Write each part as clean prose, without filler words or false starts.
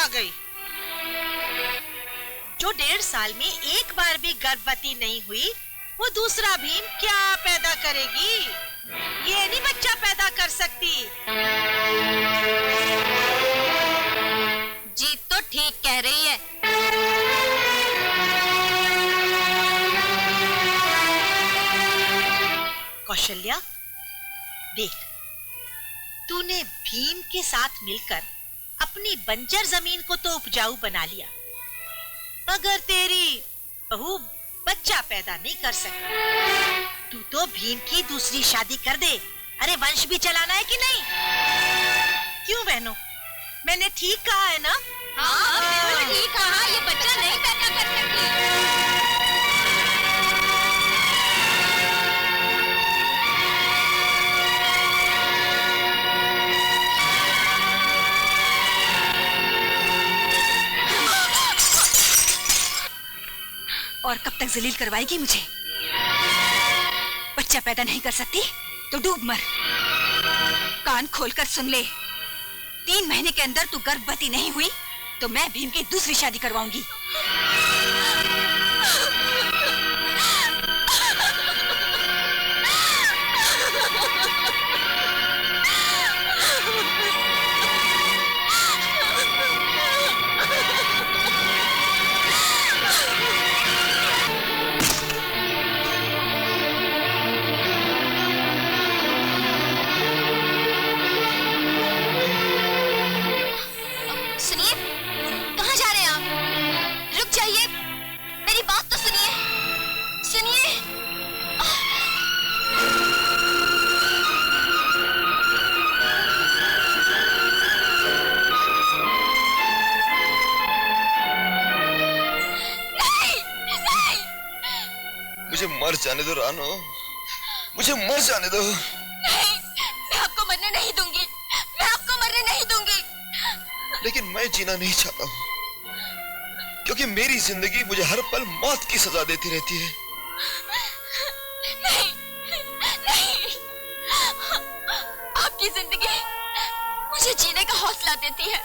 गई। जो 1.5 साल में एक बार भी गर्भवती नहीं हुई, वो दूसरा भीम क्या पैदा करेगी? ये नहीं बच्चा पैदा कर सकती। जीत तो ठीक कह रही है। कौशल्या, देख, तूने भीम के साथ मिलकर अपनी बंजर जमीन को तो उपजाऊ बना लिया, मगर तेरी बहू बच्चा पैदा नहीं कर सकती। तू तो भीम की दूसरी शादी कर दे। अरे वंश भी चलाना है कि नहीं? क्यों बहनों, मैंने ठीक कहा है ना? हाँ, बिल्कुल ठीक कहा। ये बच्चा नहीं पैदा कर सकती। और कब तक जलील करवाएगी मुझे? बच्चा पैदा नहीं कर सकती तो डूब मर। कान खोलकर सुन ले, 3 महीने के अंदर तू गर्भवती नहीं हुई तो मैं भीम की दूसरी शादी करवाऊंगी। मर जाने दो रानो, मुझे मर जाने दो। नहीं, मैं आपको मरने नहीं दूंगी। मैं आपको मरने नहीं दूंगी। लेकिन मैं जीना नहीं चाहता हूँ, क्योंकि मेरी जिंदगी मुझे हर पल मौत की सजा देती रहती है। नहीं, नहीं, आपकी जिंदगी मुझे जीने का हौसला देती है,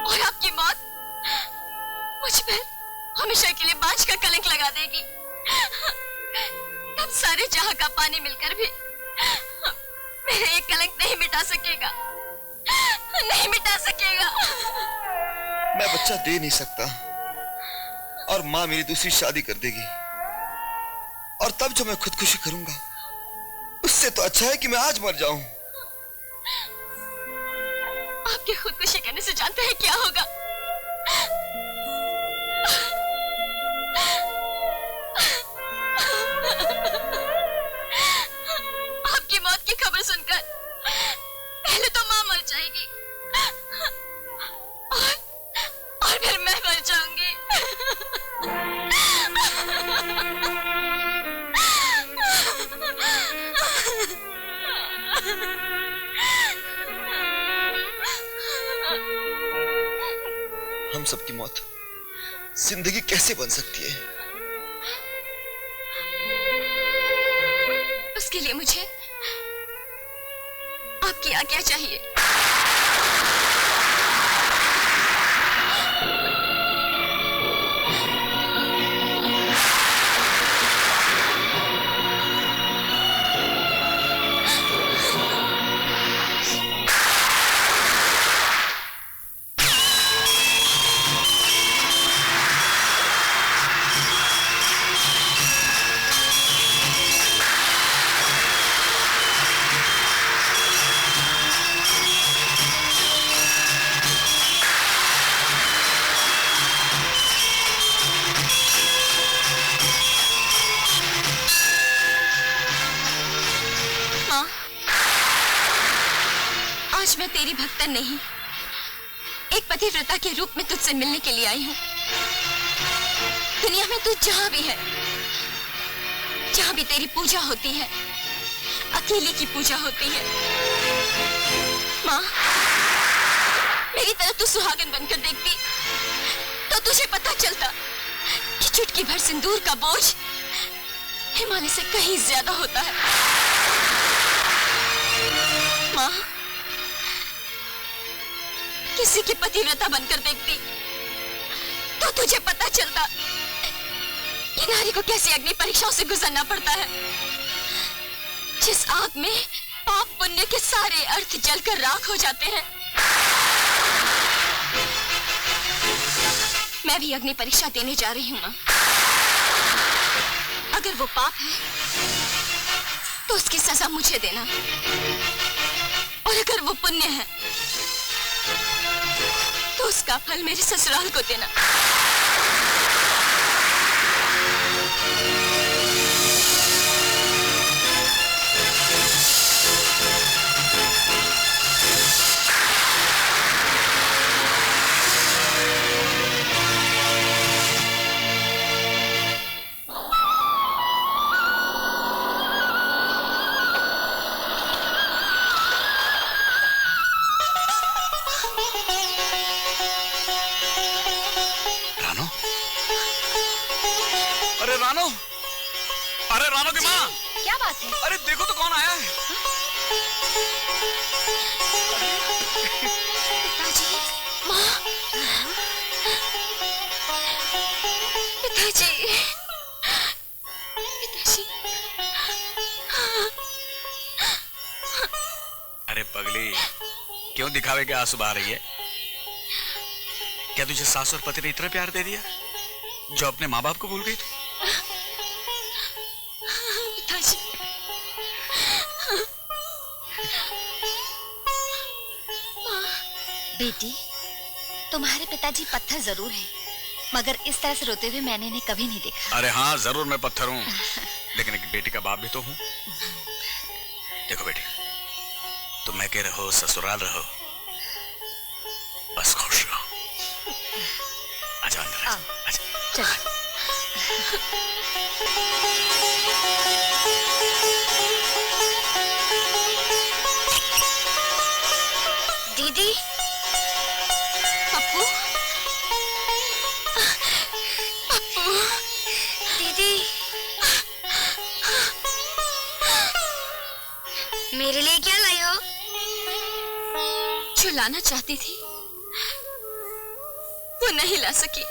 और आपकी मौत मुझ पर हमेशा के लिए बांझ का कलंक लगा देगी। तब सारे जहां का पानी मिलकर भी मेरे एक कलंक नहीं मिटा सकेगा, नहीं मिटा सकेगा। मैं बच्चा दे नहीं सकता, और माँ मेरी दूसरी शादी कर देगी, और तब जो मैं खुदकुशी करूंगा उससे तो अच्छा है कि मैं आज मर जाऊं। आपके खुदकुशी करने से जानते हैं क्या होगा? आपकी मौत की खबर सुनकर पहले तो मां मर जाएगी, और फिर मैं मर जाऊंगी। हम सबकी मौत जिंदगी कैसे बन सकती है? उसके लिए मुझे आपकी आज्ञा चाहिए। आज मैं तेरी भक्तन नहीं, एक पतिव्रता के रूप में तुझसे मिलने के लिए आई हूँ। दुनिया में तू जहां भी है, जहां भी तेरी पूजा होती है, अकेले की पूजा होती है। माँ, मेरी तरह तू सुहागन बनकर देखती तो तुझे पता चलता कि चुटकी भर सिंदूर का बोझ हिमालय से कहीं ज्यादा होता है। माँ, किसी की पतिव्रता बनकर देखती तो तुझे पता चलता कि नारी को कैसी अग्नि परीक्षाओं से गुजरना पड़ता है, जिस आग में पाप पुण्य के सारे अर्थ जलकर राख हो जाते हैं। मैं भी अग्नि परीक्षा देने जा रही हूँ माँ। अगर वो पाप है तो उसकी सजा मुझे देना, और अगर वो पुण्य है तो उसका फल मेरे ससुराल को देना। अरे देखो तो कौन आया है। पिताजी, माँ, पिताजी, पिताजी। अरे पगली, क्यों दिखावे के आंसू बहा रही है? क्या तुझे सास और पति ने इतना प्यार दे दिया जो अपने माँ बाप को भूल गई? पिताजी, बेटी, तुम्हारे पिताजी पत्थर जरूर हैं, मगर इस तरह से रोते हुए मैंने इन्हें कभी नहीं देखा। अरे हाँ, जरूर मैं पत्थर हूँ, लेकिन एक बेटी का बाप भी तो हूँ। देखो बेटी, तुम मैं के रहो, ससुराल रहो, बस खुश रहो। आजा अंदर, आजा। चलो। दीदी, पप्पू, पप्पू, दीदी, मेरे लिए क्या लाई हो? जो लाना चाहती थी वो नहीं ला सकी।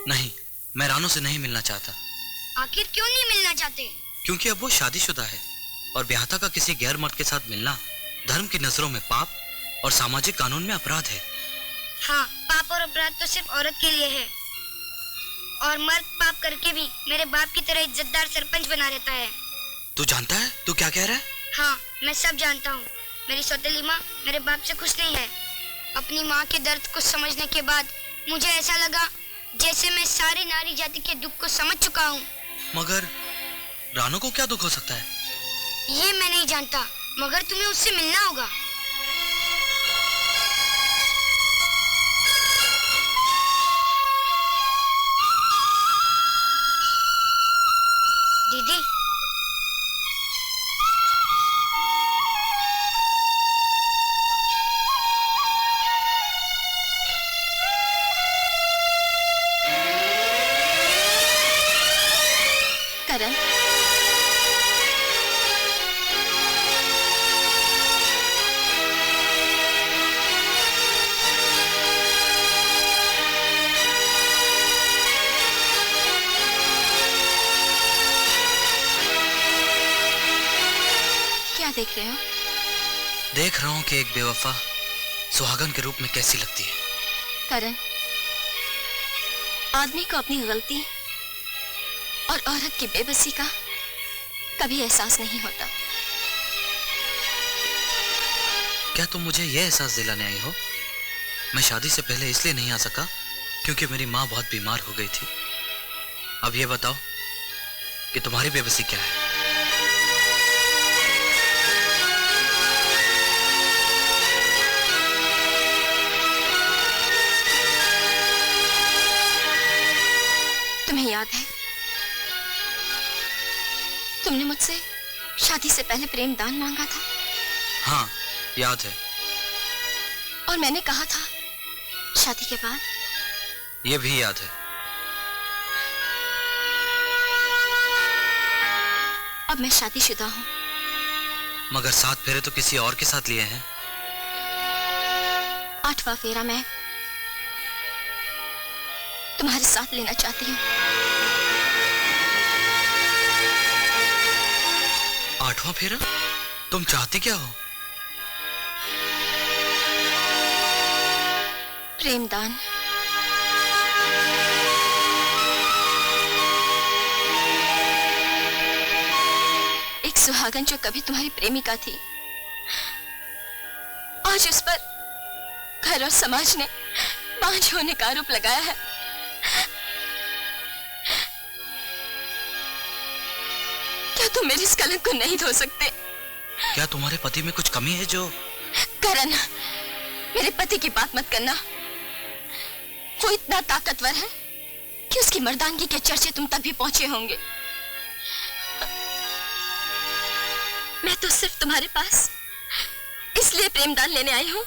नहीं, मैं रानू से नहीं मिलना चाहता। आखिर क्यों नहीं मिलना चाहते? क्योंकि अब वो शादीशुदा है और ब्याहता का किसी गैर मर्द के साथ मिलना धर्म की नजरों में पाप और सामाजिक कानून में अपराध है। हाँ, पाप और अपराध तो सिर्फ औरत के लिए है, और मर्द पाप करके भी मेरे बाप की तरह इज्जतदार सरपंच बना रहता है। तू जानता है तू क्या कह रहा है? हाँ, मैं सब जानता हूँ। मेरी सौतेली माँ मेरे बाप से खुश नहीं है। अपनी माँ के दर्द को समझने के बाद मुझे ऐसा लगा जैसे मैं सारी नारी जाति के दुख को समझ चुका हूँ। मगर रानू को क्या दुख हो सकता है? ये मैं नहीं जानता, मगर तुम्हें उससे मिलना होगा। दीदी, करण, क्या देख रहे हो? देख रहा हूँ कि एक बेवफा सुहागन के रूप में कैसी लगती है। करण, आदमी को अपनी गलती और औरत की बेबसी का कभी एहसास नहीं होता। क्या तुम मुझे यह एहसास दिलाने आई हो? मैं शादी से पहले इसलिए नहीं आ सका क्योंकि मेरी माँ बहुत बीमार हो गई थी। अब ये बताओ कि तुम्हारी बेबसी क्या है? तुम्हें याद है, तुमने मुझसे शादी से पहले प्रेम दान मांगा था? हाँ, याद है। और मैंने कहा था शादी के बाद? ये भी याद है। अब मैं शादीशुदा हूँ। मगर 7 फेरे तो किसी और के साथ लिए हैं। 8वां फेरा मैं तुम्हारे साथ लेना चाहती हूँ। 8वां फेरा? तुम चाहती क्या हो? प्रेमदान। एक सुहागन जो कभी तुम्हारी प्रेमिका थी, आज उस पर घर और समाज ने बांझ होने का आरोप लगाया है। क्या तुम मेरे इस कलंक को नहीं धो सकते? क्या तुम्हारे पति में कुछ कमी है जो? करण, मेरे पति की बात मत करना। वो इतना ताकतवर है कि उसकी मर्दानगी के चर्चे तुम तक भी पहुंचे होंगे। मैं तो सिर्फ तुम्हारे पास इसलिए प्रेमदान लेने आई हूं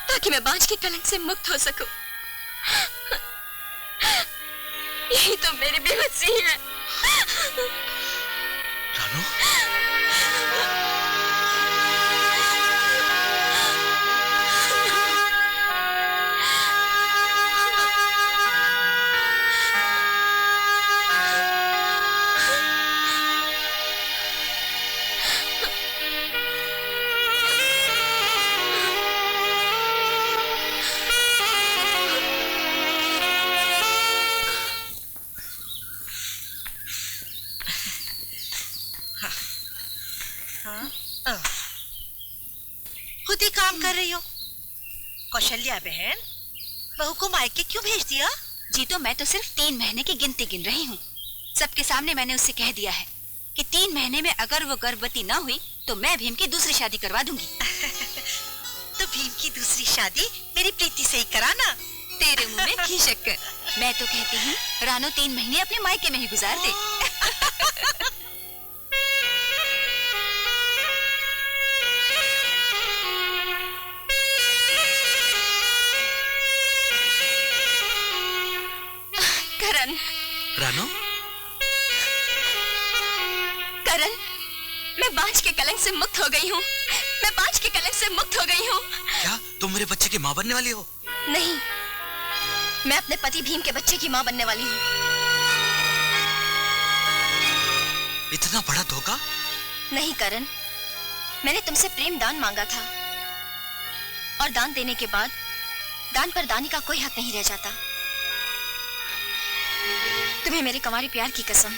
ताकि मैं बांझ के कलंक से मुक्त हो सकूं। यही तो मेरी बेबसी है। रानू, खुद ही काम कर रही हो। कौशल्या बहन, बहू को मायके क्यों भेज दिया? जी तो मैं तो सिर्फ 3 महीने की गिनती गिन रही हूँ। सबके सामने मैंने उससे कह दिया है कि 3 महीने में अगर वो गर्भवती ना हुई तो मैं भीम की दूसरी शादी करवा दूंगी। तो भीम की दूसरी शादी मेरी प्रीति से ही कराना। तेरे मुंह में घी शक्कर। मैं तो कहती हूँ रानो 3 महीने अपने मायके में ही गुजार दे। करण। रानू, करण, मैं बांझ के कलंक से मुक्त हो गई हूँ। मैं बांझ के कलंक से मुक्त हो गई हूँ। क्या तुम मेरे बच्चे की माँ बनने वाली हो? नहीं, मैं अपने पति भीम के बच्चे की माँ बनने वाली हूँ। इतना बड़ा धोखा? नहीं करण, मैंने तुमसे प्रेम दान मांगा था और दान देने के बाद दान पर दानी का कोई हक नहीं रह जाता। तुम्हें मेरे कंवारे प्यार की कसम,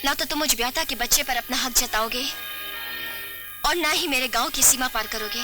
ना तो तुम मुझ ब्याता के बच्चे पर अपना हक जताओगे और ना ही मेरे गांव की सीमा पार करोगे।